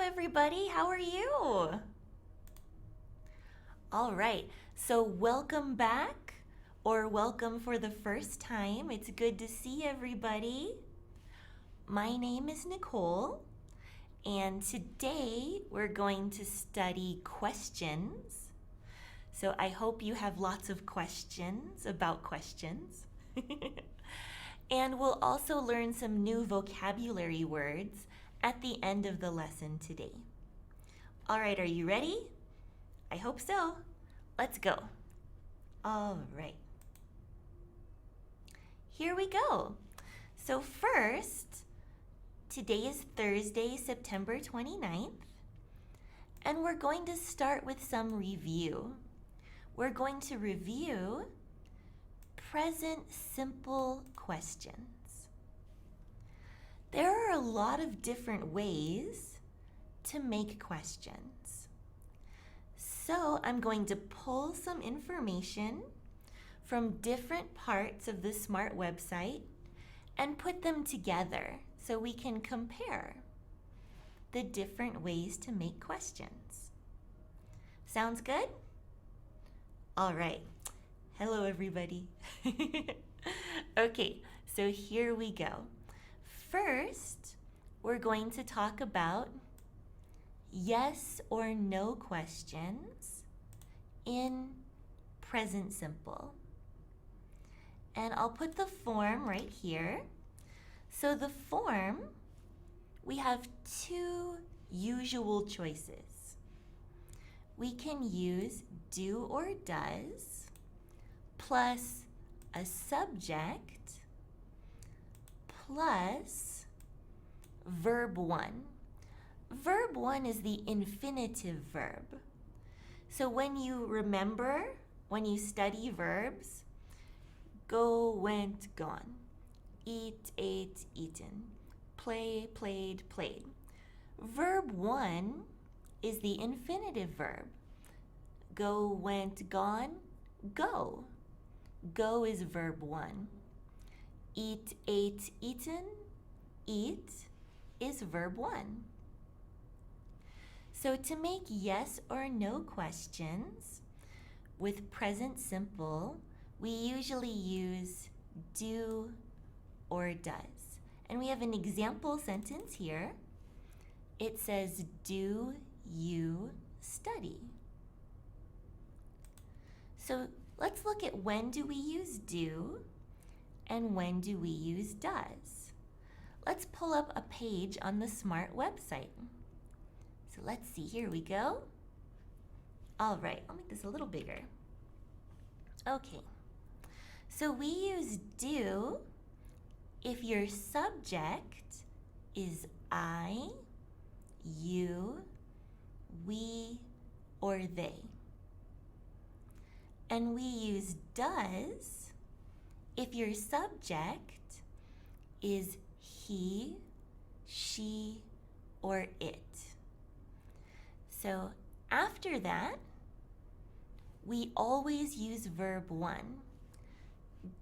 everybody. How are you? All right. So, welcome back or welcome for the first time. It's good to see everybody. My name is Nicole, and today we're going to study questions. So, I hope you have lots of questions about questions. And we'll also learn some new vocabulary words at the end of the lesson today. All right, are you ready? I hope so. Let's go. All right. Here we go. So first, today is Thursday, September 29th, and we're going to start with some review. We're going to review present simple questions. There are a lot of different ways to make questions. So I'm going to pull some information from different parts of the Smrt website and put them together so we can compare the different ways to make questions. Sounds good? All right. Hello, everybody. Okay, so here we go. First, we're going to talk about yes or no questions in present simple. And I'll put the form right here. So the form, we have two usual choices. We can use do or does plus a subject plus verb 1. Verb 1 is the infinitive verb. So when you remember, when you study verbs, go, went, gone, eat, ate, eaten, play, played, played. Verb 1 is the infinitive verb. Go, went, gone, go. Go is verb 1. Eat, ate, eaten, eat is verb 1. So to make yes or no questions with present simple, we usually use do or does. And we have an example sentence here. It says, do you study? So let's look at when do we use do and when do we use does. Let's pull up a page on the Smrt website. So let's see, here we go. All right, I'll make this a little bigger. Okay, so we use do if your subject is I, you, we, or they. And we use does if your subject is he, she, or it. So after that, we always use verb 1.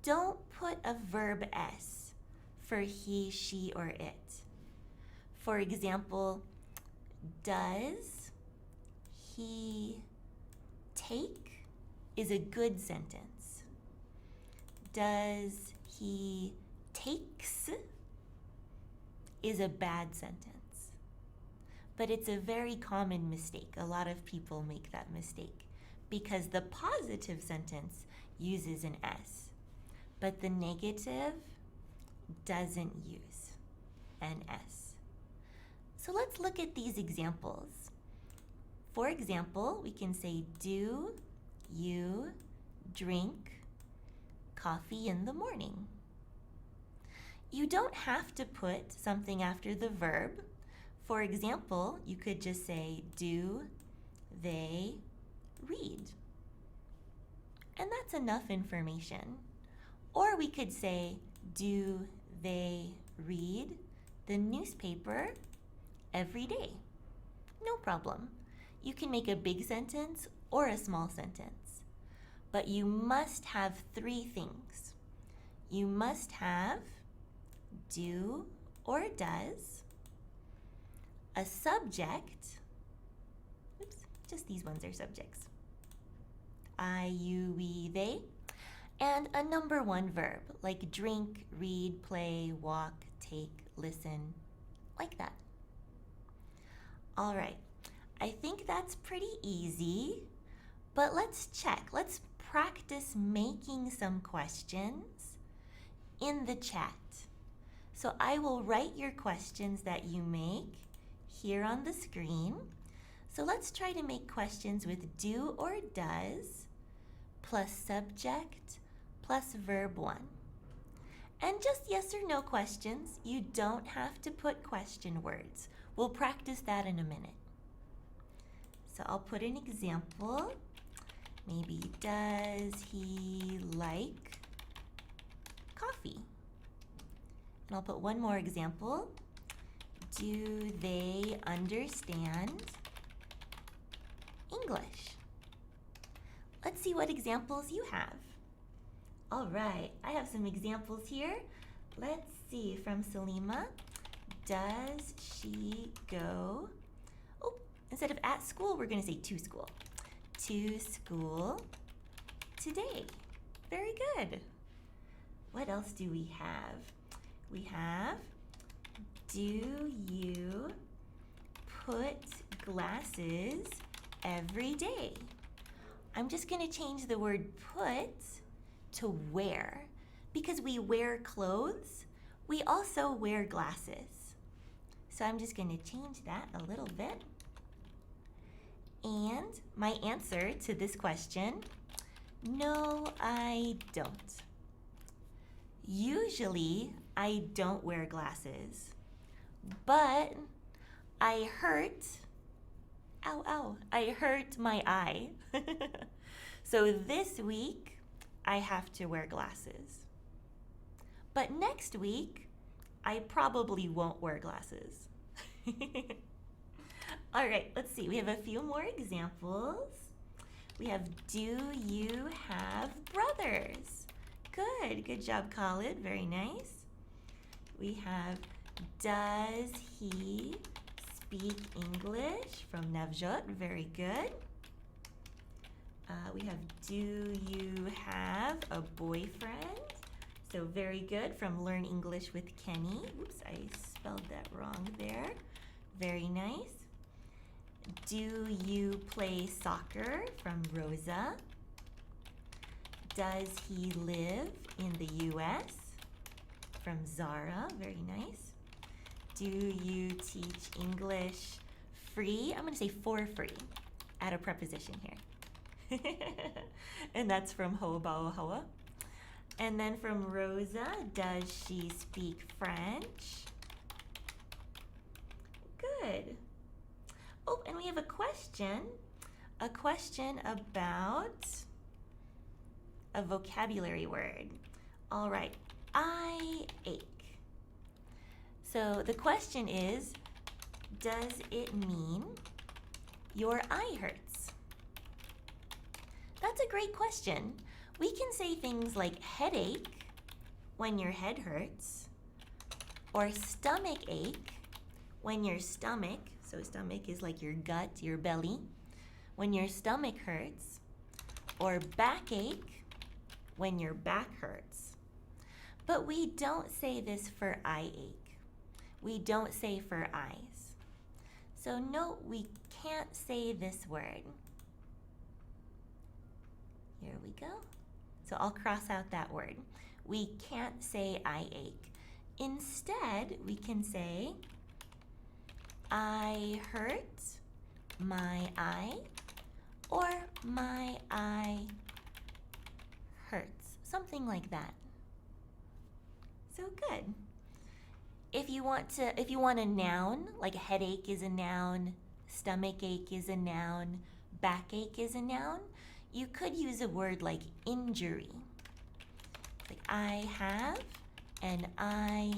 Don't put a verb s for he, she, or it. For example, does he take is a good sentence. Does he takes is a bad sentence. But it's a very common mistake. A lot of people make that mistake because the positive sentence uses an S, but the negative doesn't use an S. So let's look at these examples. For example, we can say, do you drink coffee in the morning? You don't have to put something after the verb. For example, you could just say, do they read? And that's enough information. Or we could say, do they read the newspaper every day? No problem. You can make a big sentence or a small sentence. But you must have 3 things. You must have do or does, a a subject, oops, just these ones are subjects, I, you, we, they, and a number one verb, like drink, read, play, walk, take, listen, like that. All right, I think that's pretty easy, but let's check. Let's practice making some questions in the chat. So I will write your questions that you make here on the screen. So let's try to make questions with do or does plus subject plus verb 1. And just yes or no questions. You don't have to put question words. We'll practice that in a minute. So I'll put an example. Maybe, does he like coffee? And I'll put one more example. Do they understand English? Let's see what examples you have. All right, I have some examples here. Let's see, from Salima. Does she go, oh, instead of at school, we're gonna say to school. To school today. Very good. What else do we have? We have, do you put glasses every day? I'm just gonna change the word put to wear, because we wear clothes, we also wear glasses. So I'm just gonna change that a little bit. And my answer to this question, no, I don't. Usually, I don't wear glasses, but I hurt, I hurt my eye. So this week, I have to wear glasses. But next week, I probably won't wear glasses. All right, let's see. We have a few more examples. We have, do you have brothers? Good job, Khalid, very nice. We have, does he speak English? From Navjot, very good. We have, do you have a boyfriend? So very good, from Learn English with Kenny. Oops, I spelled that wrong there. Very nice. Do you play soccer? From Rosa. Does he live in the US? From Zara, very nice. Do you teach English free? I'm gonna say for free. Add a preposition here. And that's from Ho'obao Hoa. And then from Rosa, does she speak French? Good. Oh, and we have a question about a vocabulary word. All right, eye ache. So the question is, does it mean your eye hurts? That's a great question. We can say things like headache when your head hurts, or stomach ache when your stomach, so stomach is like your gut, your belly, when your stomach hurts, or backache when your back hurts. But we don't say this for eye ache. We don't say for eyes. So no, we can't say this word. Here we go. So I'll cross out that word. We can't say eye ache. Instead, we can say, I hurt my eye, or my eye hurts. Something like that. So good. If you want a noun, like headache is a noun, stomach ache is a noun, backache is a noun, you could use a word like injury. Like, I have an eye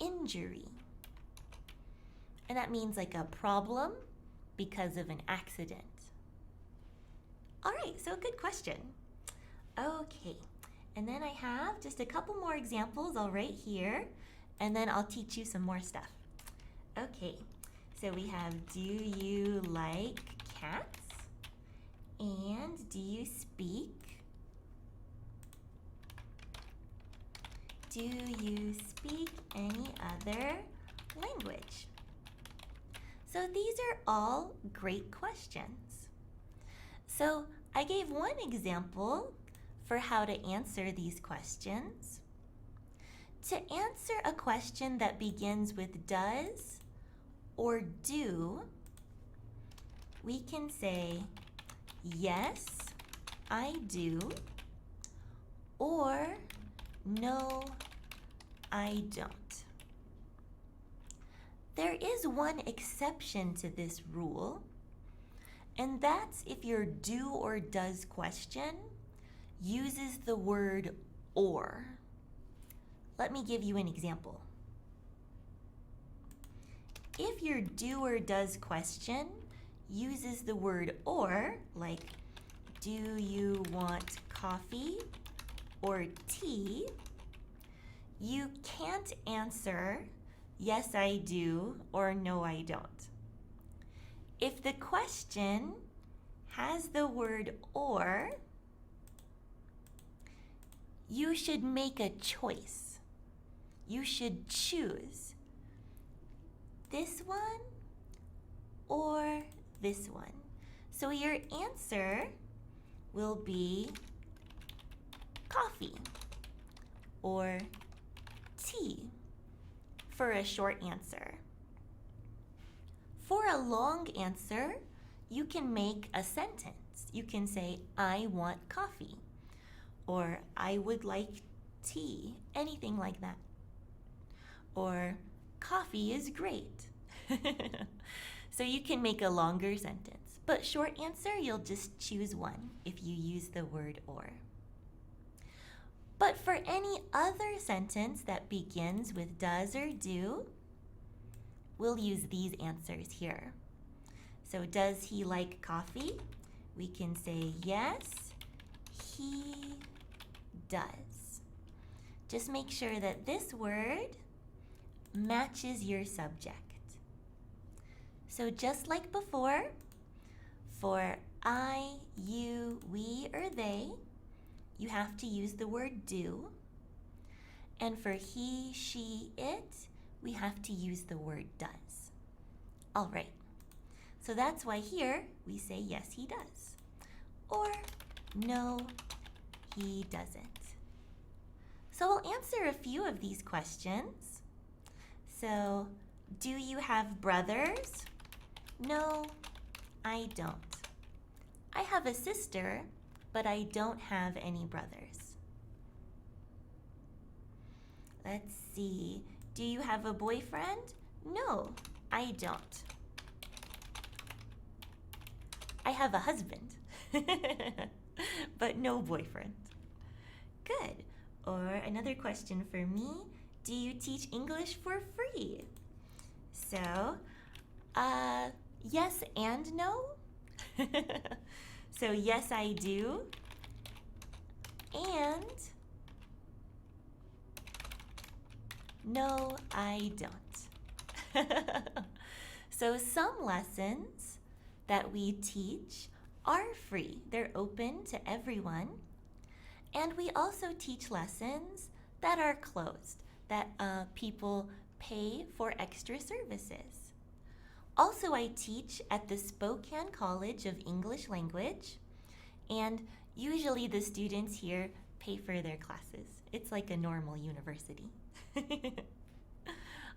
injury. And that means like a problem because of an accident. All right, so good question. Okay, and then I have just a couple more examples I'll write here, and then I'll teach you some more stuff. Okay, So we have, do you like cats? And do you speak? Do you speak any other language? So these are all great questions. So I gave one example for how to answer these questions. To answer a question that begins with does or do, we can say, yes, I do, or no, I don't. There is one exception to this rule, and that's if your do or does question uses the word or. Let me give you an example. If your do or does question uses the word or, like, do you want coffee or tea, you can't answer yes I do or no I don't. If the question has the word or, you should make a choice. You should choose this one or this one. So your answer will be coffee or tea for a short answer. For a long answer, you can make a sentence. You can say, I want coffee, or I would like tea, anything like that. Or coffee is great. So you can make a longer sentence, but short answer, you'll just choose one if you use the word or. But for any other sentence that begins with does or do, we'll use these answers here. So does he like coffee? We can say yes, he does. Just make sure that this word matches your subject. So just like before, for I, you, we, or they, you have to use the word do. And for he, she, it, we have to use the word does. All right. So that's why here we say yes, he does. Or no, he doesn't. So we'll answer a few of these questions. So, do you have brothers? No, I don't. I have a sister, but I don't have any brothers. Let's see. Do you have a boyfriend? No, I don't. I have a husband, but no boyfriend. Good. Or another question for me. Do you teach English for free? So, yes and no. So yes, I do. And no, I don't. So some lessons that we teach are free. They're open to everyone. And we also teach lessons that are closed, that people pay for extra services. Also, I teach at the Spokane College of English Language, and usually the students here pay for their classes. It's like a normal university.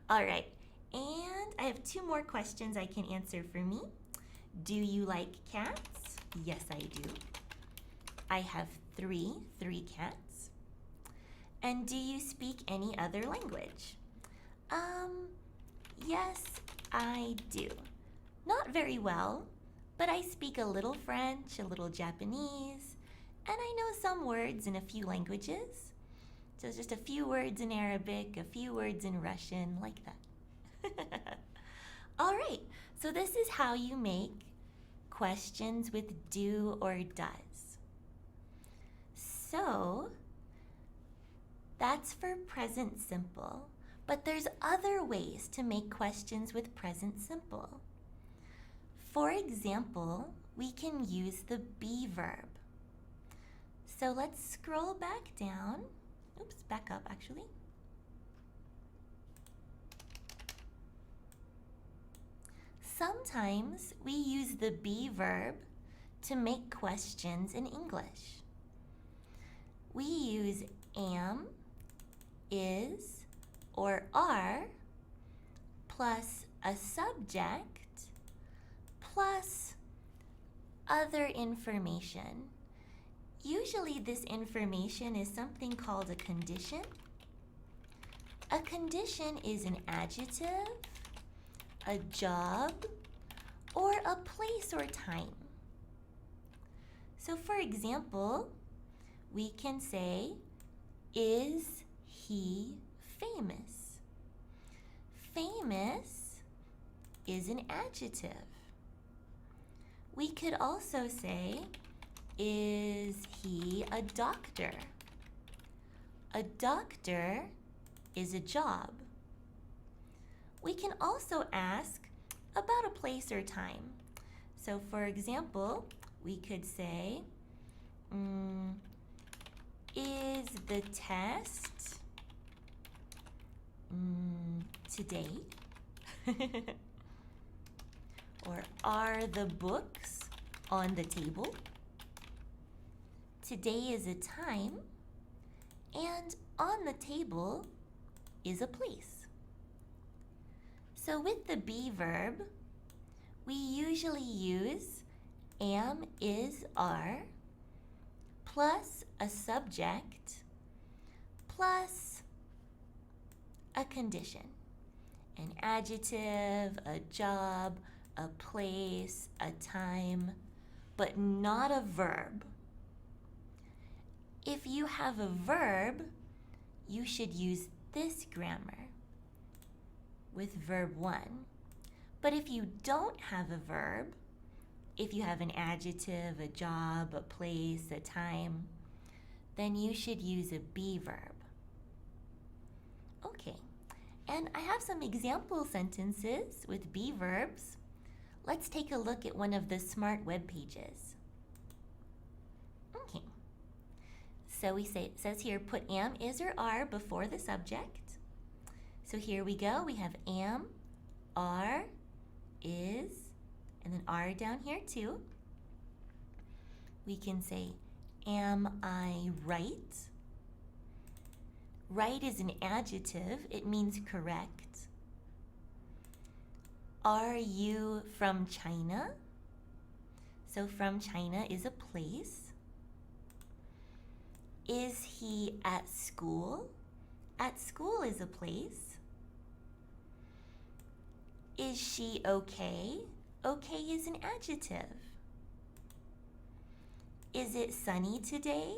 All right, and I have 2 more questions I can answer for me. Do you like cats? Yes, I do. I have three cats. And do you speak any other language? Yes, I do. Not very well, but I speak a little French, a little Japanese, and I know some words in a few languages. So just a few words in Arabic, a few words in Russian, like that. All right, so this is how you make questions with do or does. So that's for present simple. But But there's other ways to make questions with present simple. For example, we can use the be verb. So let's scroll back down. Oops, back up actually. Sometimes we use the be verb to make questions in English. We use am, is, or are plus a subject plus other information. Usually this information is something called a condition. A condition is an adjective, a job, or a place or time. So for example, we can say, is he famous? Famous is an adjective. We could also say, is he a doctor? A doctor is a job. We can also ask about a place or time. So for example, we could say, is the test today? Or are the books on the table? Today is a time, and on the table is a place. So with the be verb, we usually use am, is, are, plus a subject, plus a condition. An adjective, a job, a place, a time, but not a verb. If you have a verb, you should use this grammar with verb 1. But if you don't have a verb, if you have an adjective, a job, a place, a time, then you should use a be verb. Okay, and I have some example sentences with be verbs. Let's take a look at one of the Smrt web pages. Okay, so it says here, put am, is, or are before the subject. So here we go, we have am, are, is, and then are down here too. We can say, am I right? Right is an adjective, it means correct. Are you from China? So from China is a place. Is he at school? At school is a place. Is she okay? Okay is an adjective. Is it sunny today?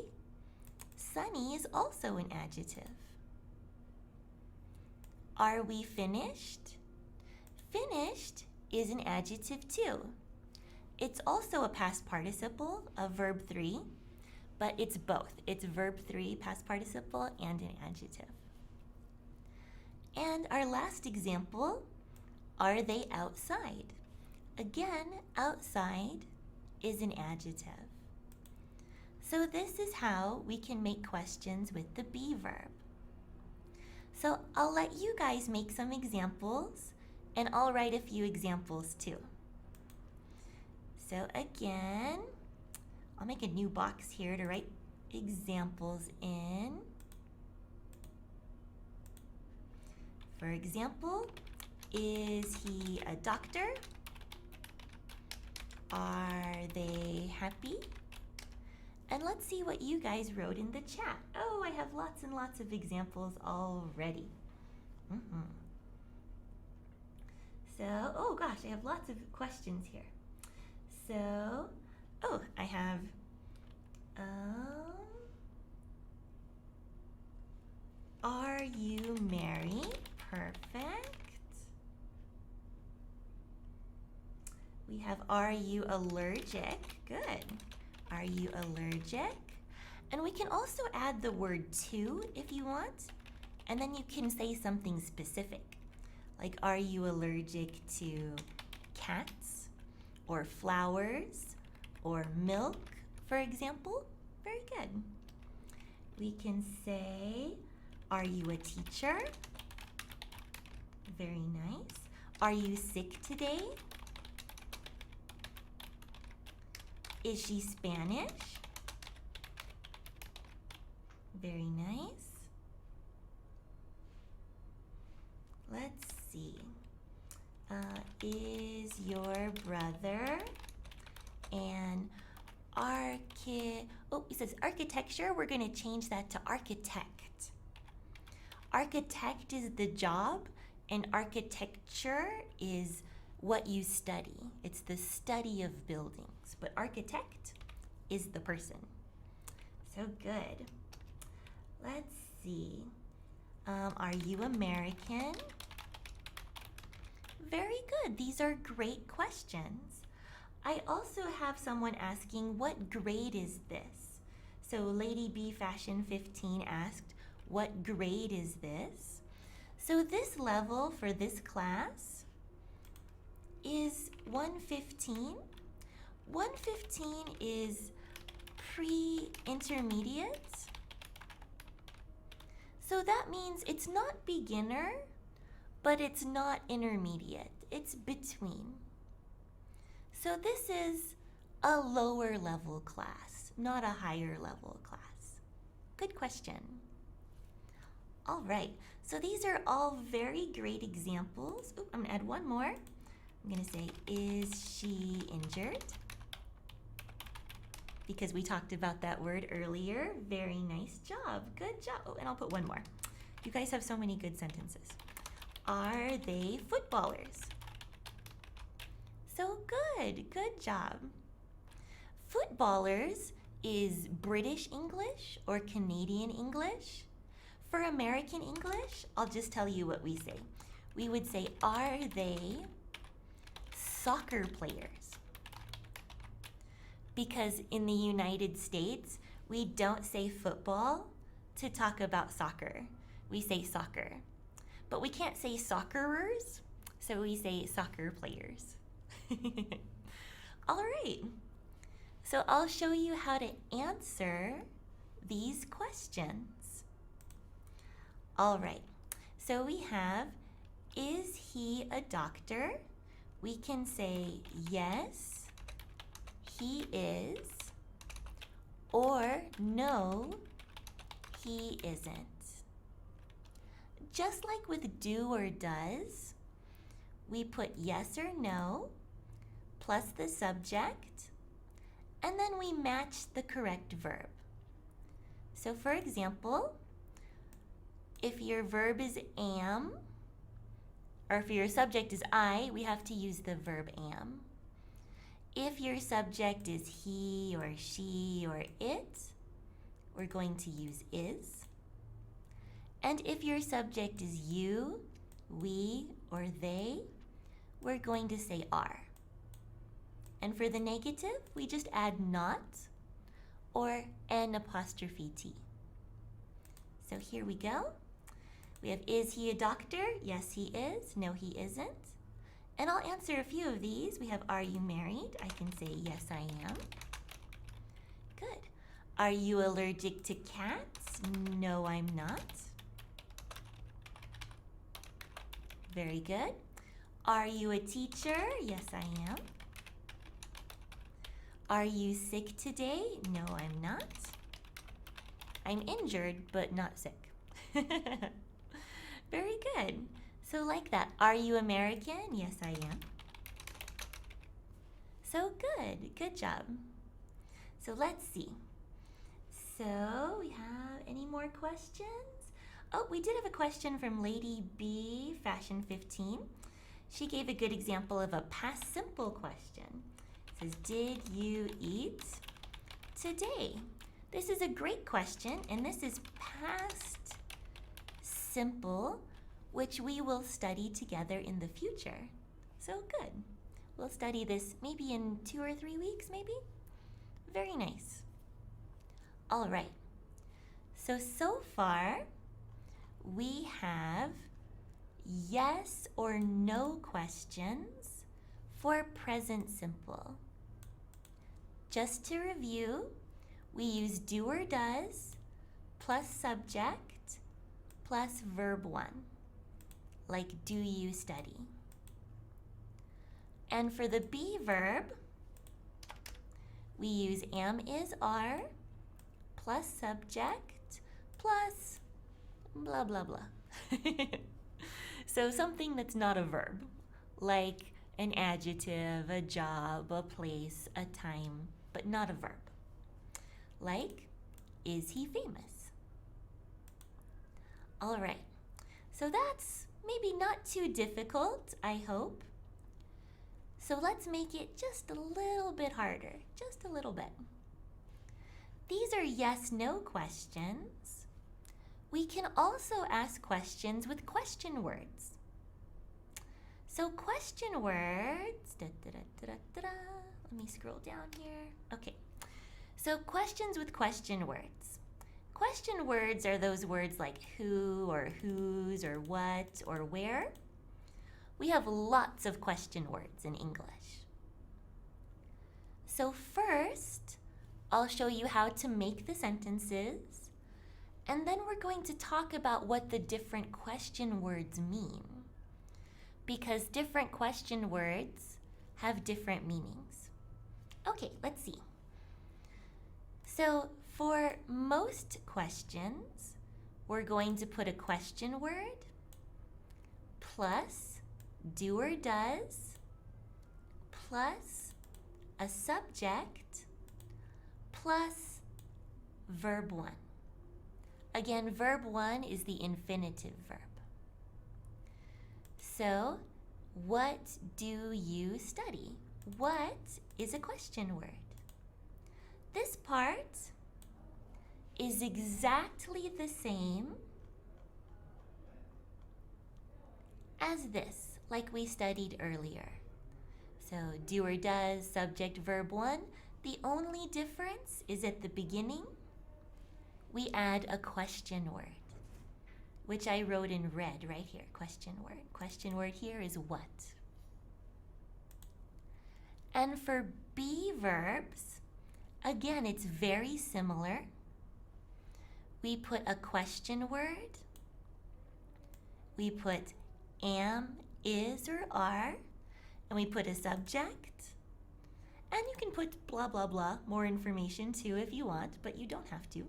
Sunny is also an adjective. Are we finished? Finished is an adjective too. It's also a past participle of verb 3, but it's both. It's verb 3, past participle, and an adjective. And our last example, are they outside? Again, outside is an adjective. So this is how we can make questions with the be verb. So I'll let you guys make some examples, and I'll write a few examples too. So again, I'll make a new box here to write examples in. For example, is he a doctor? Are they happy? And let's see what you guys wrote in the chat. Oh, I have lots and lots of examples already. So, oh gosh, I have lots of questions here. So, oh, I have, are you married? Perfect. We have, are you allergic? Good. Are you allergic? And we can also add the word to if you want. And then you can say something specific, like, are you allergic to cats or flowers or milk, for example? Very good. We can say, are you a teacher? Very nice. Are you sick today? Is she Spanish? Very nice. Let's see. Is your brother an it says architecture. We're going to change that to architect. Architect is the job, and architecture is what you study. It's the study of buildings, but architect is the person. So good. Let's see. Are you American? Very good. These are great questions. I also have someone asking, what grade is this? So Lady B Fashion 15 asked, what grade is this? So this level for this class is 115. 115 is pre-intermediate. So that means it's not beginner, but it's not intermediate. It's between. So this is a lower level class, not a higher level class. Good question. All right, so these are all very great examples. I'm gonna add one more. I'm gonna say, is she injured? Because we talked about that word earlier. Very nice job, good job. Oh, and I'll put one more. You guys have so many good sentences. Are they footballers? So good job. Footballers is British English or Canadian English. For American English, I'll just tell you what we say. We would say, are they soccer players? Because in the United States, we don't say football to talk about soccer. We say soccer. But we can't say soccerers, so we say soccer players. All right, so I'll show you how to answer these questions. All right, so we have, is he a doctor? We can say, yes, he is, or no, he isn't. Just like with do or does, we put yes or no plus the subject, and then we match the correct verb. So for example, if your verb is am, or if your subject is I, we have to use the verb am. If your subject is he or she or it, we're going to use is. And if your subject is you, we, or they, we're going to say are. And for the negative, we just add not or an apostrophe T. So here we go. We have, is he a doctor? Yes, he is. No, he isn't. And I'll answer a few of these. We have, are you married? I can say, yes, I am. Good. Are you allergic to cats? No, I'm not. Very good. Are you a teacher? Yes, I am. Are you sick today? No, I'm not. I'm injured, but not sick. Very good. So like that. Are you American? Yes, I am. So good. Good job. So let's see. So we have any more questions? Oh, we did have a question from Lady B Fashion 15. She gave a good example of a past simple question. It says, did you eat today? This is a great question, and this is past simple, which we will study together in the future. So good. We'll study this maybe in 2 or 3 weeks, maybe? Very nice. All right. So far, we have yes or no questions for present simple. Just to review, we use do or does plus subject plus verb 1, like do you study? And for the be verb, we use am, is, are plus subject plus blah, blah, blah. So something that's not a verb, like an adjective, a job, a place, a time, but not a verb. Like, is he famous? All right, so that's maybe not too difficult, I hope. So let's make it just a little bit harder, just a little bit. These are yes-no questions. We can also ask questions with question words. So question words, let me scroll down here. Okay, so questions with question words. Question words are those words like who or whose or what or where. We have lots of question words in English. So first, I'll show you how to make the sentences, and then we're going to talk about what the different question words mean, because different question words have different meanings. Okay, let's see. So for most questions, we're going to put a question word plus do or does plus a subject plus verb 1. Again, verb 1 is the infinitive verb. So, what do you study? What is a question word? This part is exactly the same as this, like we studied earlier. So, do or does, subject, verb 1. The only difference is at the beginning, we add a question word, which I wrote in red right here, question word. Question word here is what. And for be verbs, again, it's very similar. We put a question word, we put am, is, or are, and we put a subject. And you can put blah, blah, blah, more information too if you want, but you don't have to.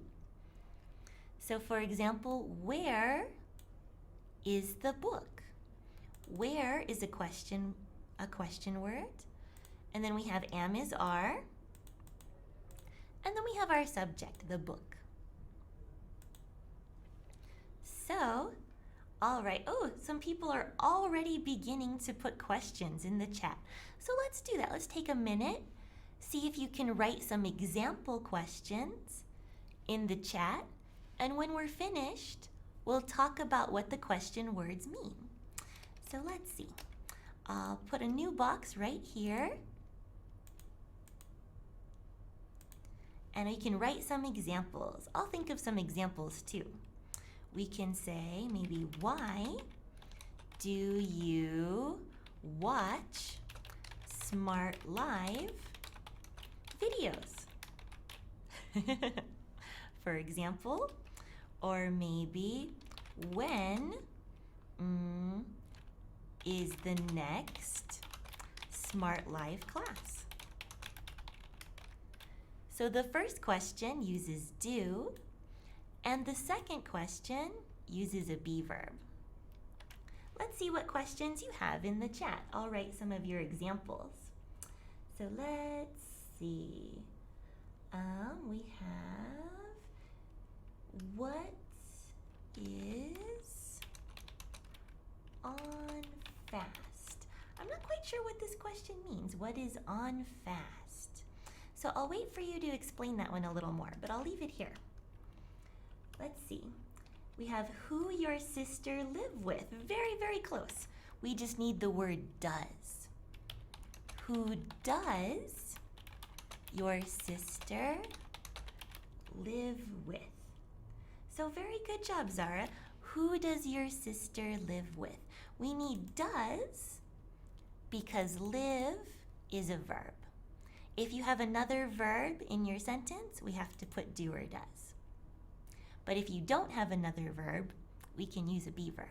So for example, where is the book? Where is a question word. And then we have am, is, are. And then we have our subject, the book. So, all right. Oh, some people are already beginning to put questions in the chat. So let's do that. Let's take a minute, see if you can write some example questions in the chat. And when we're finished, we'll talk about what the question words mean. So let's see. I'll put a new box right here. And you can write some examples. I'll think of some examples too. We can say maybe, why do you watch Smrt Live videos? For example, or maybe, when is the next Smrt Live class? So the first question uses do, and the second question uses a be verb. Let's see what questions you have in the chat. I'll write some of your examples. So let's see. We have, what is on fast? I'm not quite sure what this question means. What is on fast? So I'll wait for you to explain that one a little more, but I'll leave it here. Let's see. We have who your sister live with. Very, very close. We just need the word does. Who does your sister live with? So very good job, Zara. Who does your sister live with? We need does because live is a verb. If you have another verb in your sentence, we have to put do or does. But if you don't have another verb, we can use a be verb.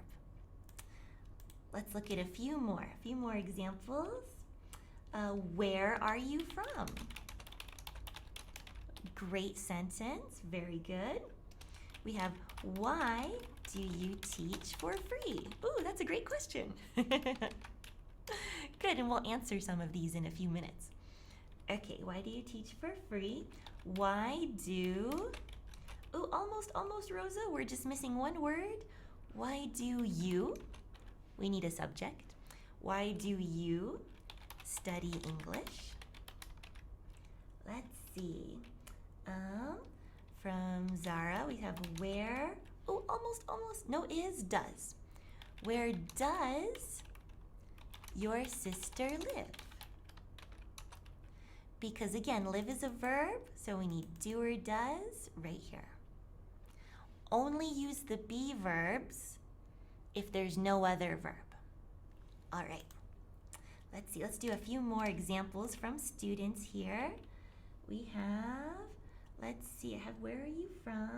Let's look at a few more examples. Where are you from? Great sentence, very good. We have, why do you teach for free? Ooh, that's a great question. Good, and we'll answer some of these in a few minutes. Okay, why do you teach for free? Why do, ooh, almost, Rosa, we're just missing one word. Why do you, we need a subject. Why do you study English? Let's see. From Zara, we have where, oh, almost, no, is, does. Where does your sister live? Because again, live is a verb, so we need do or does right here. Only use the be verbs if there's no other verb. All right, let's see, let's do a few more examples from students here. We have, let's see, I have where are you from?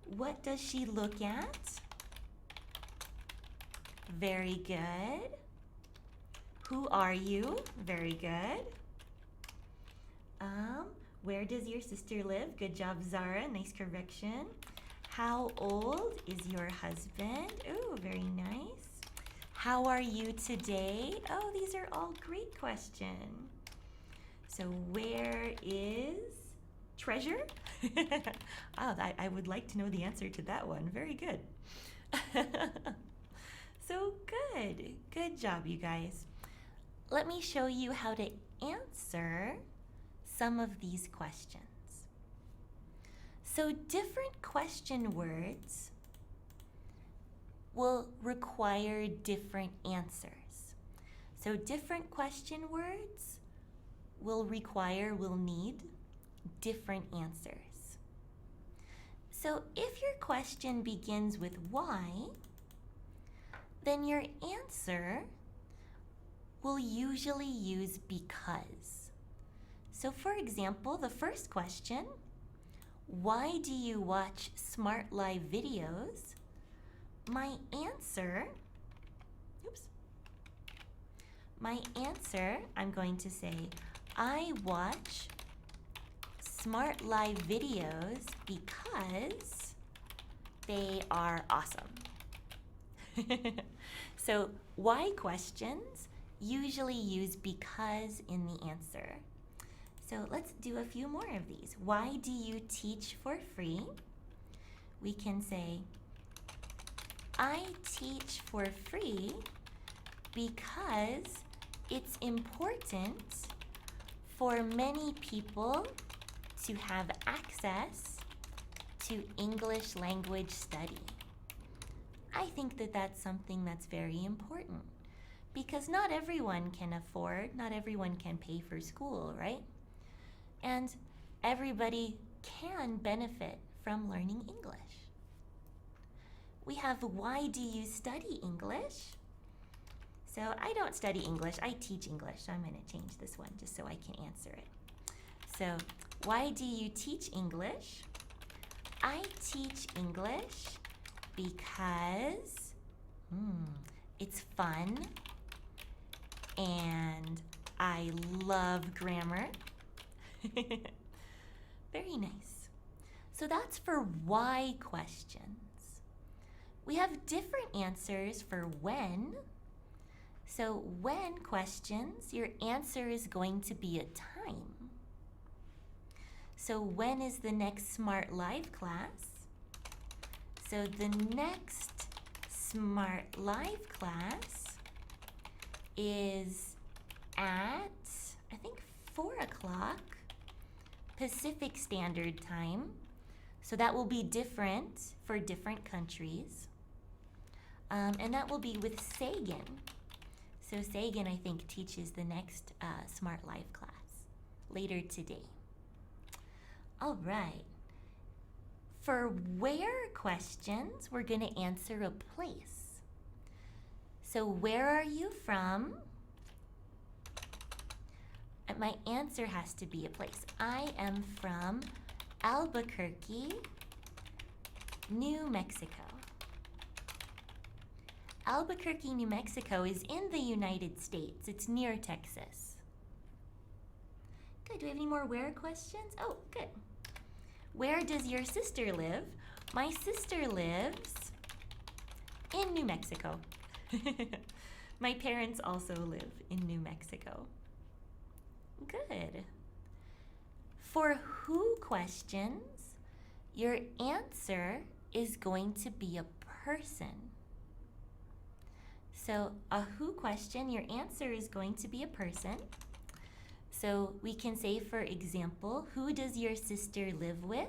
What does she look at? Very good. Who are you? Very good. Where does your sister live? Good job, Zara, nice correction. How old is your husband? Oh, very nice. How are you today? Oh, these are all great questions. So where is treasure? Oh, I would like to know the answer to that one. Very good. So good job, you guys. Let me show you how to answer some of these questions. So different question words will require different answers. So different question words will need different answers. So if your question begins with why, then your answer will usually use because. So for example, the first question, why do you watch Smrt live videos? My answer, I'm going to say, I watch Smrt live videos because they are awesome. So why questions usually use because in the answer. So let's do a few more of these. Why do you teach for free? We can say, I teach for free because it's important for many people to have access to English language study. I think that that's something that's very important because not everyone can afford, not everyone can pay for school, right? And everybody can benefit from learning English. We have, why do you study English? So I don't study English, I teach English, so I'm going to change this one just so I can answer it. So, why do you teach English? I teach English because it's fun and I love grammar. Very nice. So that's for why questions. We have different answers for when. So when questions, your answer is going to be a time. So when is the next Smrt Live class? So the next Smrt Live class is at, I think, 4 o'clock Pacific Standard Time. So that will be different for different countries. And that will be with Sagan. So Sagan, I think, teaches the next Smrt Live class later today. All right. For where questions, we're going to answer a place. So where are you from? And my answer has to be a place. I am from Albuquerque, New Mexico. Albuquerque, New Mexico is in the United States. It's near Texas. Good. Do we have any more where questions? Oh, good. Where does your sister live? My sister lives in New Mexico. My parents also live in New Mexico. Good. For who questions, your answer is going to be a person. So a who question, your answer is going to be a person. So we can say, for example, who does your sister live with?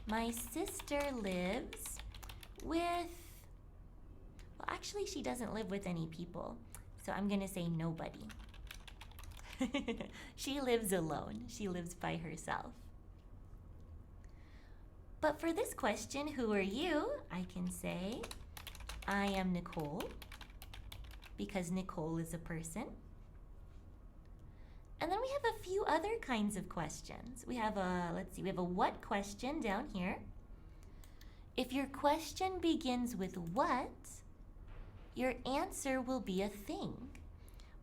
My sister lives with, well, actually she doesn't live with any people. So I'm going to say nobody. She lives alone. She lives by herself. But for this question, who are you? I can say, I am Nicole, because Nicole is a person. And then we have a few other kinds of questions. We have a, let's see, we have a what question down here. If your question begins with what, your answer will be a thing.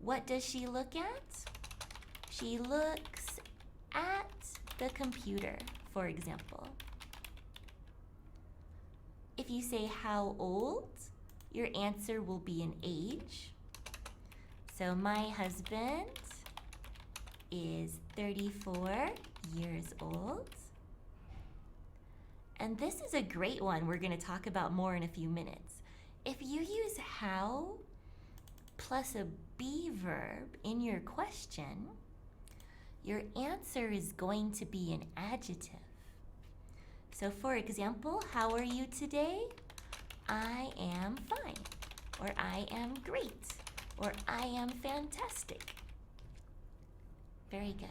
What does she look at? She looks at the computer, for example. If you say how old, your answer will be an age. So my husband is 34 years old. And this is a great one we're going to talk about more in a few minutes. If you use how plus a be verb in your question, your answer is going to be an adjective. So for example, how are you today? I am fine, or I am great, or I am fantastic. Very good.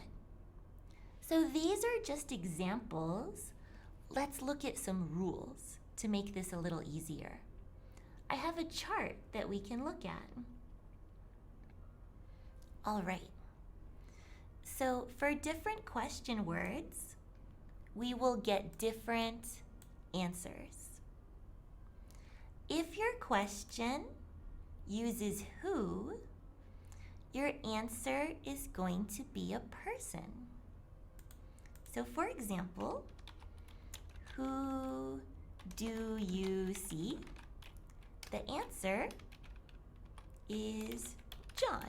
So these are just examples. Let's look at some rules to make this a little easier. I have a chart that we can look at. All right. So for different question words, we will get different answers. If your question uses who, your answer is going to be a person. So for example, who do you see? The answer is John.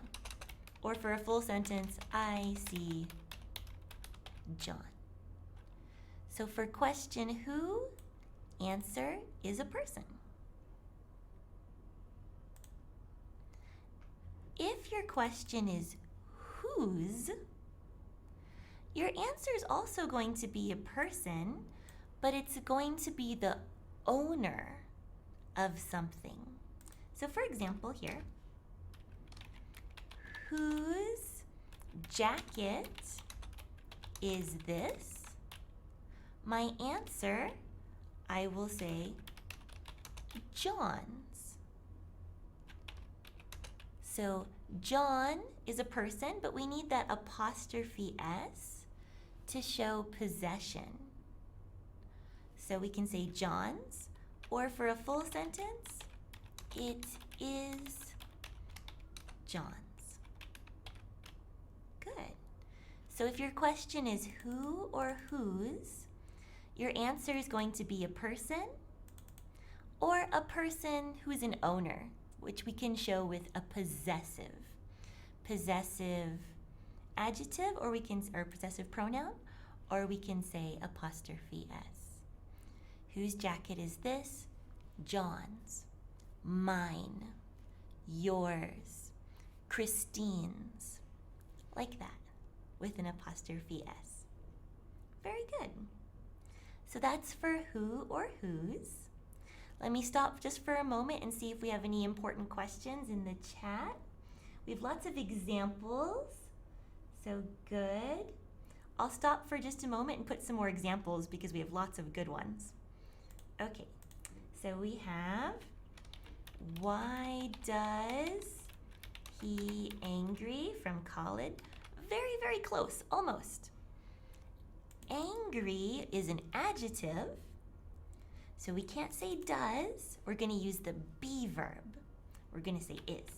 Or for a full sentence, I see John. So for question who, answer is a person. If your question is whose, your answer is also going to be a person, but it's going to be the owner of something. So for example here, whose jacket is this? My answer, I will say John's. So John is a person, but we need that apostrophe S to show possession. So we can say John's, or for a full sentence, it is John's. Good. So if your question is who or whose, your answer is going to be a person, or a person who's an owner, which we can show with a possessive adjective, or possessive pronoun, or we can say apostrophe S. Whose jacket is this? John's. Mine. Yours. Christine's. Like that, with an apostrophe S. Very good. So that's for who or whose. Let me stop just for a moment and see if we have any important questions in the chat. We have lots of examples, so good. I'll stop for just a moment and put some more examples because we have lots of good ones. Okay, so we have, why does he angry from Khalid? Very, very close, almost. Angry is an adjective, so we can't say does. We're going to use the be verb. We're going to say is.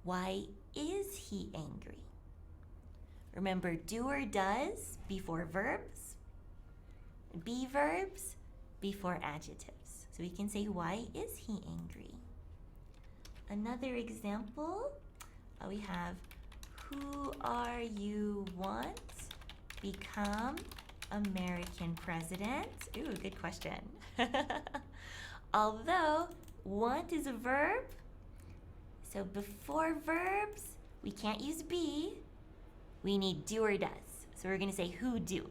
Why is he angry? Remember, do or does before verbs, be verbs before adjectives. So we can say, why is he angry? Another example, we have, who are you want become American president? Ooh, good question. Although want is a verb, so before verbs, we can't use be. We need do or does. So we're going to say who do.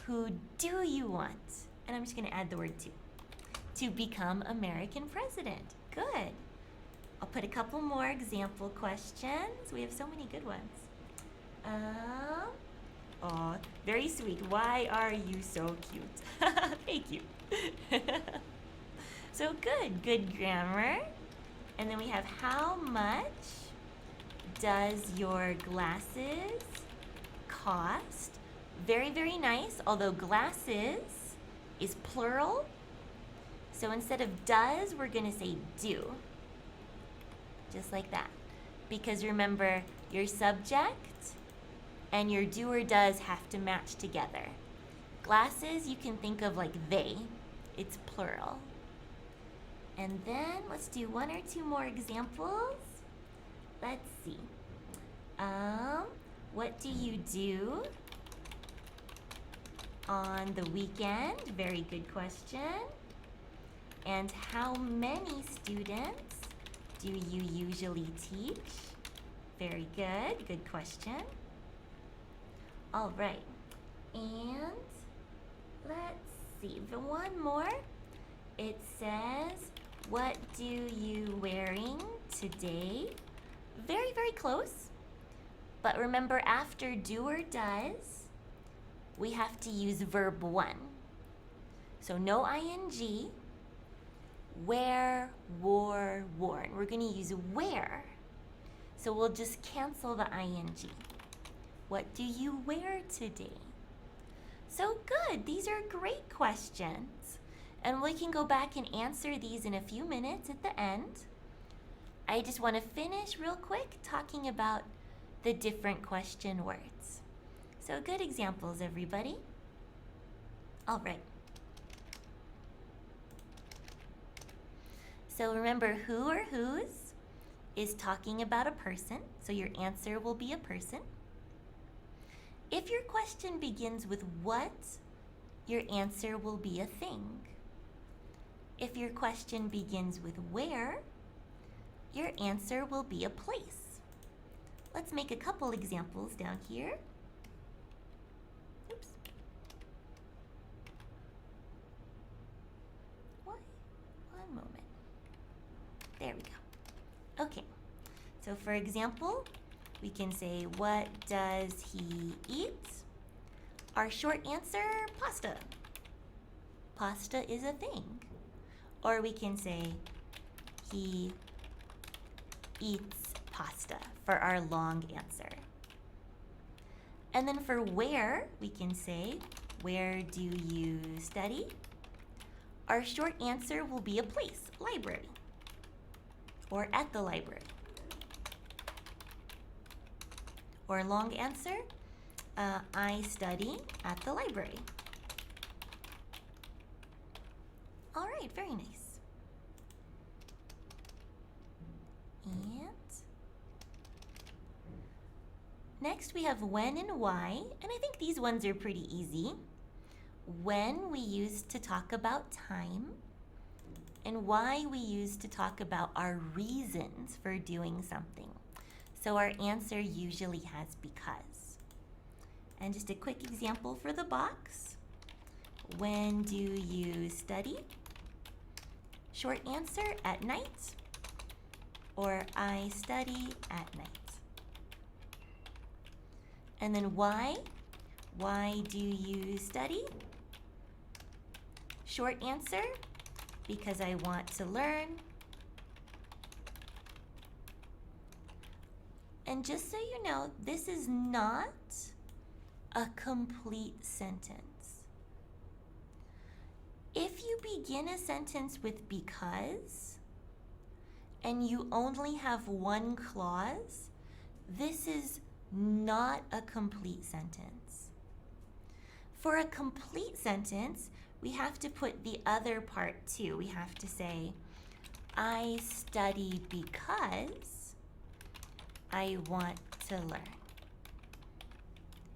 Who do you want? And I'm just going to add the word to become American president. Good. I'll put a couple more example questions. We have so many good ones. Oh, very sweet. Why are you so cute? Thank you. So good grammar. And then we have, how much does your glasses cost? Very, very nice, although glasses is plural. So instead of does, we're going to say do. Just like that. Because remember, your subject and your do or does have to match together. Glasses, you can think of like they. It's plural. And then let's do one or two more examples. Let's see. What do you do on the weekend? Very good question. And how many students do you usually teach? Very good. Good question. All right. And let's see. The one more. It says, what do you wearing today? Very, very close. But remember, after do or does, we have to use verb 1. So no ing. Wear, wore, worn. We're going to use wear. So we'll just cancel the ing. What do you wear today? So good. These are great questions. And we can go back and answer these in a few minutes at the end. I just want to finish real quick talking about the different question words. So good examples, everybody. All right. So remember, who or whose is talking about a person. So your answer will be a person. If your question begins with what, your answer will be a thing. If your question begins with where, your answer will be a place. Let's make a couple examples down here. Oops. One moment. There we go. Okay. So for example, we can say, what does he eat? Our short answer, pasta. Pasta is a thing. Or we can say, he eats pasta for our long answer. And then for where, we can say, where do you study? Our short answer will be a place, library, or at the library. Or long answer, I study at the library. All right, very nice. And next we have when and why, and I think these ones are pretty easy. When we use to talk about time, and why we use to talk about our reasons for doing something. So our answer usually has because. And just a quick example for the box. When do you study? Short answer, at night. Or I study at night. And then why? Why do you study? Short answer, because I want to learn. And just so you know, this is not a complete sentence. If you begin a sentence with because, and you only have one clause, this is not a complete sentence. For a complete sentence, we have to put the other part too. We have to say, I study because I want to learn.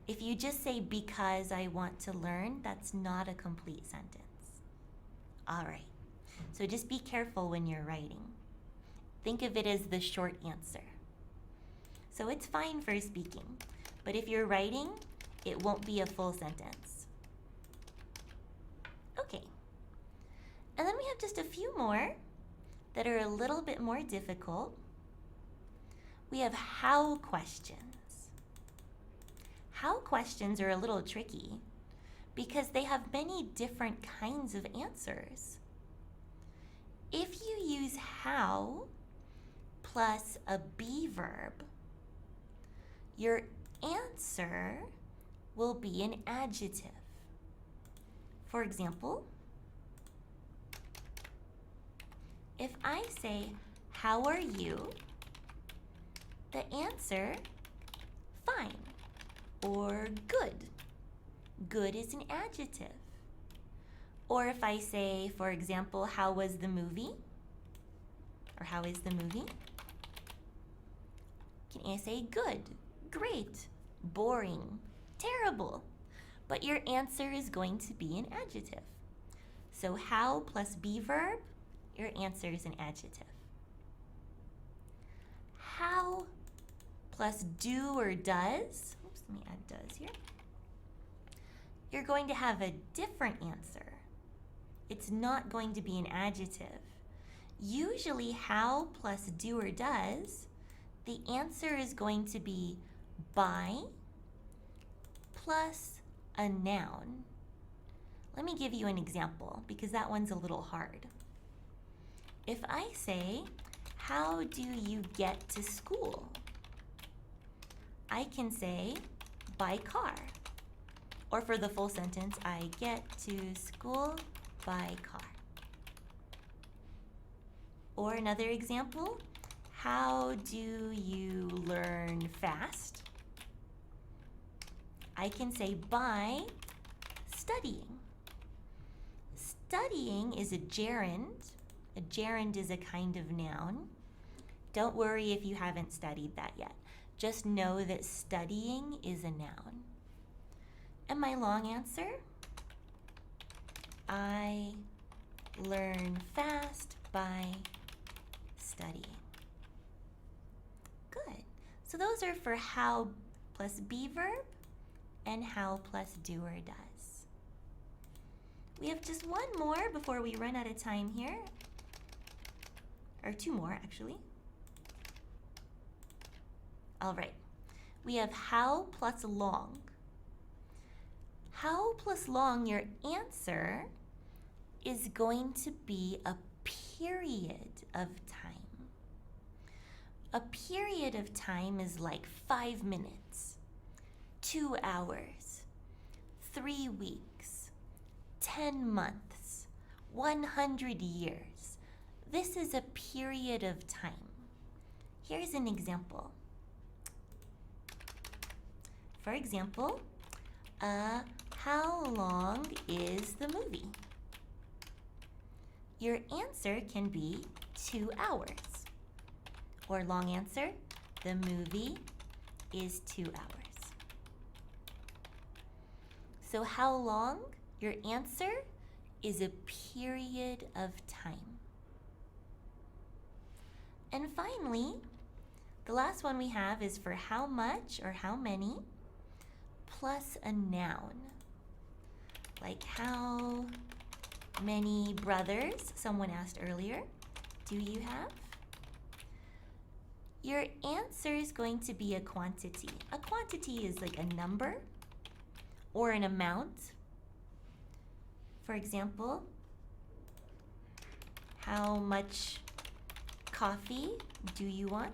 If you just say because I want to learn, that's not a complete sentence. All right, so just be careful when you're writing. Think of it as the short answer. So it's fine for speaking, but if you're writing, it won't be a full sentence. Okay, and then we have just a few more that are a little bit more difficult. We have how questions. How questions are a little tricky because they have many different kinds of answers. If you use how plus a be verb, your answer will be an adjective. For example, if I say, how are you? The answer, fine or good. Good is an adjective. Or if I say, for example, how was the movie? Or how is the movie? Can I say good, great, boring, terrible? But your answer is going to be an adjective. So how plus be verb, your answer is an adjective. How plus do or does, oops, let me add does here. You're going to have a different answer. It's not going to be an adjective. Usually how plus do or does, the answer is going to be by plus a noun. Let me give you an example because that one's a little hard. If I say, how do you get to school? I can say, by car. Or for the full sentence, I get to school by car. Or another example, how do you learn fast? I can say by studying. Studying is a gerund. A gerund is a kind of noun. Don't worry if you haven't studied that yet. Just know that studying is a noun. And my long answer, I learn fast by studying. Good. So those are for how plus be verb and how plus do or does. We have just one more before we run out of time here. Or two more, actually. All right. We have how plus long. How plus long, your answer is going to be a period of time. A period of time is like 5 minutes, 2 hours, 3 weeks, 10 months, 100 years. This is a period of time. Here's an example. For example, how long is the movie? Your answer can be 2 hours. Or long answer, the movie is 2 hours. So how long? Your answer is a period of time. And finally, the last one we have is for how much or how many plus a noun. Like how many brothers, someone asked earlier, do you have? your answer is going to be a quantity. A quantity is like a number or an amount. For example, how much coffee do you want?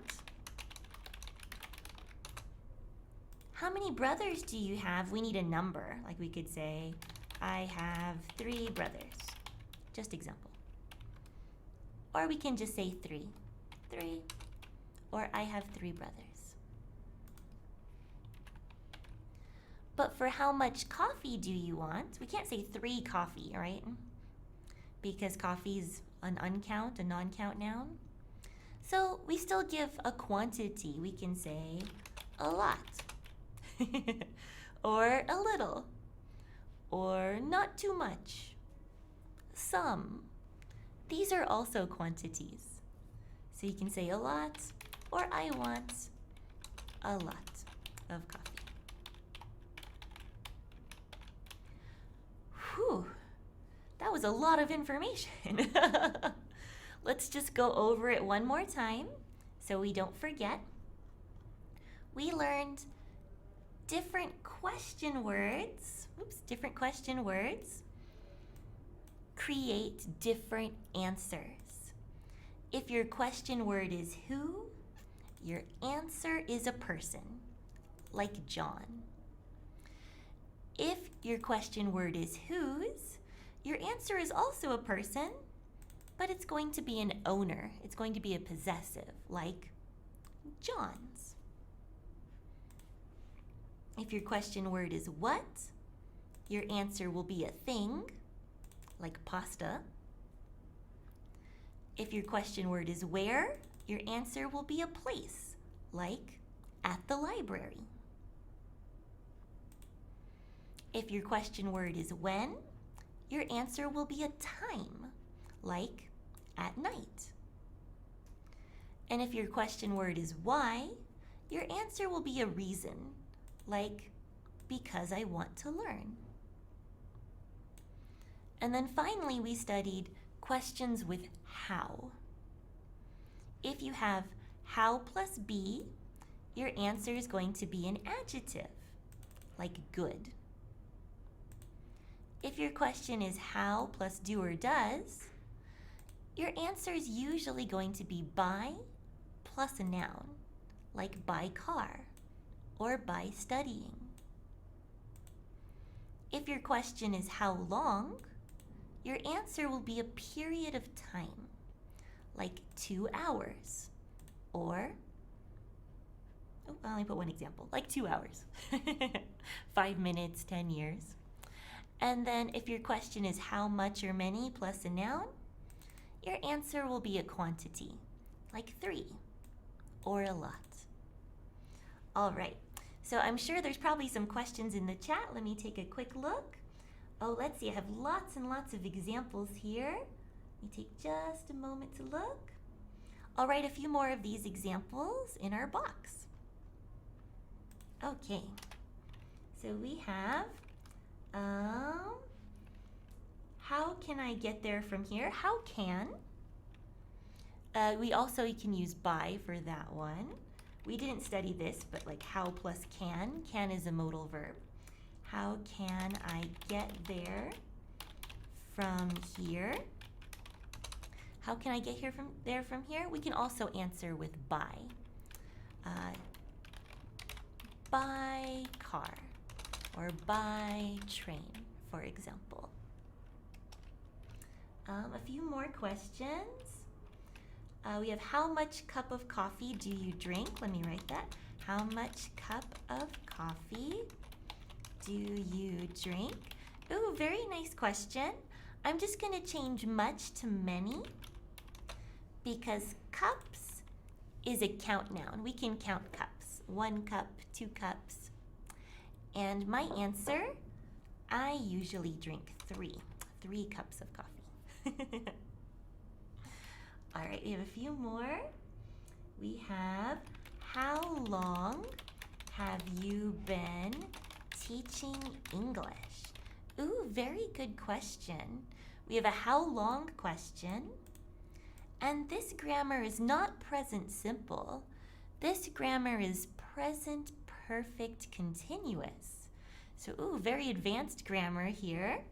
How many brothers do you have? We need a number. Like we could say, I have 3 brothers. Just example. Or we can just say 3. 3. Or I have 3 brothers. But for how much coffee do you want? We can't say 3 coffee, right? Because coffee is an uncount, a non-count noun. So we still give a quantity. We can say a lot. Or a little. Or not too much. Some. These are also quantities. So you can say a lot, or I want a lot of coffee. Whew, that was a lot of information. Let's just go over it one more time so we don't forget. We learned different question words. Different question words create different answers. If your question word is who, your answer is a person, like John. If your question word is whose, your answer is also a person, but it's going to be an owner. It's going to be a possessive, like John's. If your question word is what, your answer will be a thing, like pasta. If your question word is where, your answer will be a place, like at the library. If your question word is when, your answer will be a time, like at night. And if your question word is why, your answer will be a reason, like because I want to learn. And then finally, we studied questions with how. If you have how plus be, your answer is going to be an adjective, like good. If your question is how plus do or does, your answer is usually going to be by plus a noun, like by car or by studying. If your question is how long, your answer will be a period of time, like 2 hours, or, let me put one example, like 2 hours, 5 minutes, 10 years. And then if your question is how much or many plus a noun, your answer will be a quantity, like 3, or a lot. All right, so I'm sure there's probably some questions in the chat. Let me take a quick look. Oh, let's see, I have lots and lots of examples here. Let me take just a moment to look. I'll write a few more of these examples in our box. Okay, so we have, how can I get there from here? How can. We also can use by for that one. We didn't study this, but like how plus can. Can is a modal verb. How can I get there from here? How can I get there from here? We can also answer with by. By car or by train, for example. A few more questions. We have how much cup of coffee do you drink? Let me write that. How much cup of coffee do you drink? Ooh, very nice question. I'm just going to change much to many because cups is a count noun. We can count cups. 1 cup, 2 cups. And my answer, I usually drink 3 cups of coffee. All right, we have a few more. We have, how long have you been teaching English? Ooh, very good question. We have a how long question. And this grammar is not present simple This grammar is present perfect continuous. So, ooh, very advanced grammar here.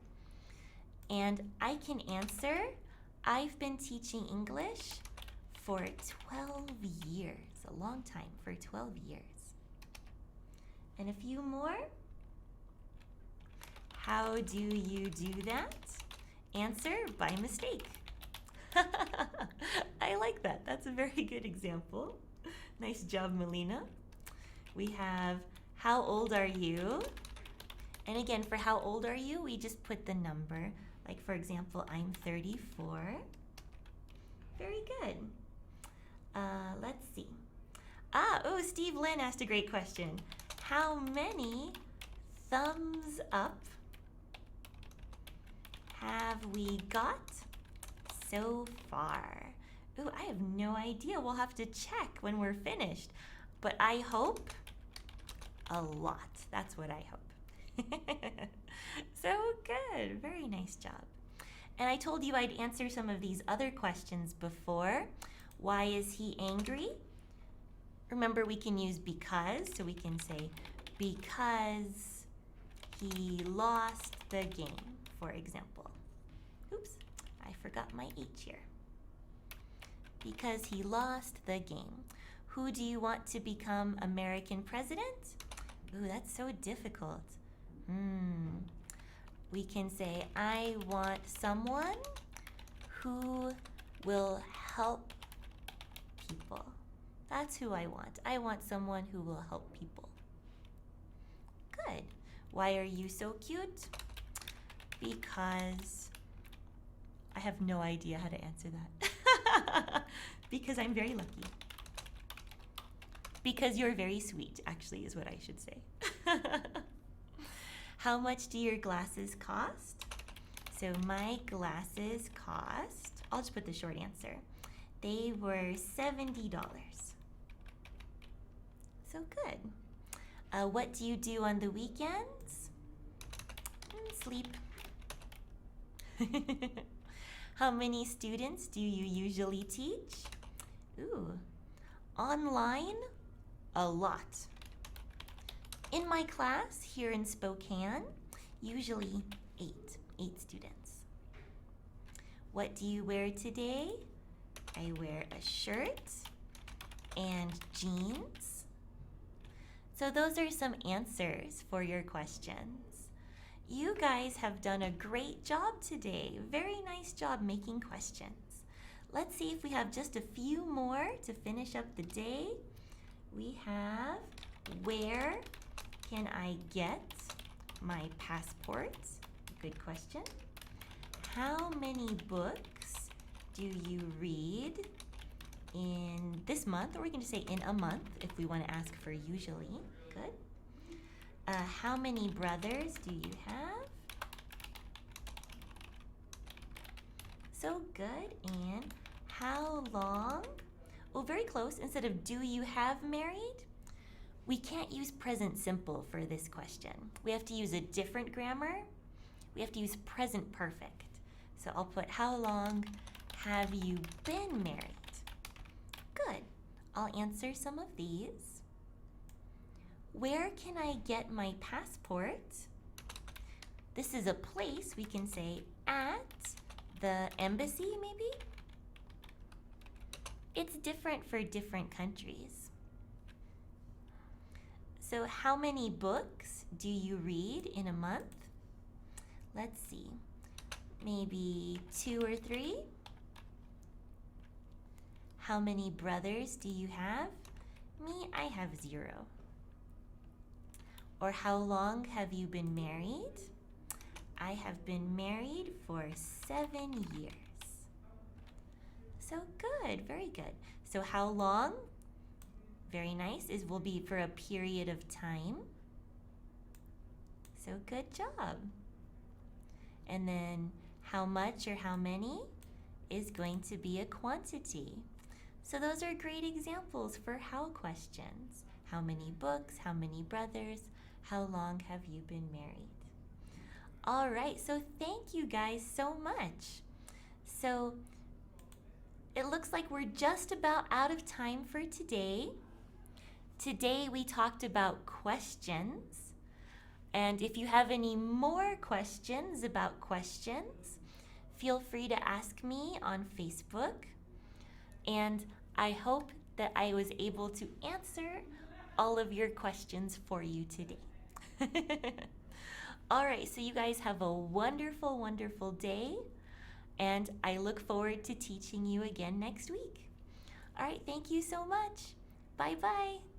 And I can answer, I've been teaching English for 12 years, a long time, for 12 years. And a few more. How do you do that? Answer, by mistake. I like that. That's a very good example. Nice job, Melina. We have, how old are you? And again, for how old are you, we just put the number. Like, for example, I'm 34. Very good. Let's see. Steve Lynn asked a great question. How many thumbs up have we got so far? Ooh, I have no idea. We'll have to check when we're finished. But I hope a lot. That's what I hope. So good. Very nice job. And I told you I'd answer some of these other questions before. Why is he angry? Remember, we can use because. So we can say, because he lost the game, for example. Oops, I forgot my H here. Because he lost the game. Who do you want to become American president? Ooh, that's so difficult. We can say, I want someone who will help people. That's who I want. I want someone who will help people. Good. Why are you so cute? Because I have no idea how to answer that. Because I'm very lucky. Because you're very sweet, actually, is what I should say. How much do your glasses cost? So my glasses cost, I'll just put the short answer. They were $70. So good. What do you do on the weekends? Sleep. How many students do you usually teach? Ooh, online, a lot. In my class here in Spokane, usually eight students. What do you wear today? I wear a shirt and jeans. So those are some answers for your questions. You guys have done a great job today. Very nice job making questions. Let's see if we have just a few more to finish up the day. We have, where can I get my passport? Good question. How many books do you read in this month? Or we can just say in a month if we want to ask for usually. Good. How many brothers do you have? So good. And how long? Oh, very close. Instead of do you have married, we can't use present simple for this question. We have to use a different grammar. We have to use present perfect. So I'll put, how long have you been married? Good. I'll answer some of these. Where can I get my passport? This is a place. We can say at the embassy, maybe? It's different for different countries. So how many books do you read in a month? Let's see, maybe 2 or 3? How many brothers do you have? Me, I have 0. Or how long have you been married? I have been married for 7 years. So good, very good. So how long? Very nice, will be for a period of time. So good job. And then how much or how many is going to be a quantity. So those are great examples for how questions. How many books, how many brothers, how long have you been married? All right, so thank you guys so much. So it looks like we're just about out of time for today. Today we talked about questions. And if you have any more questions about questions, feel free to ask me on Facebook. And I hope that I was able to answer all of your questions for you today. All right, so you guys have a wonderful, wonderful day. And I look forward to teaching you again next week. All right, thank you so much. Bye-bye.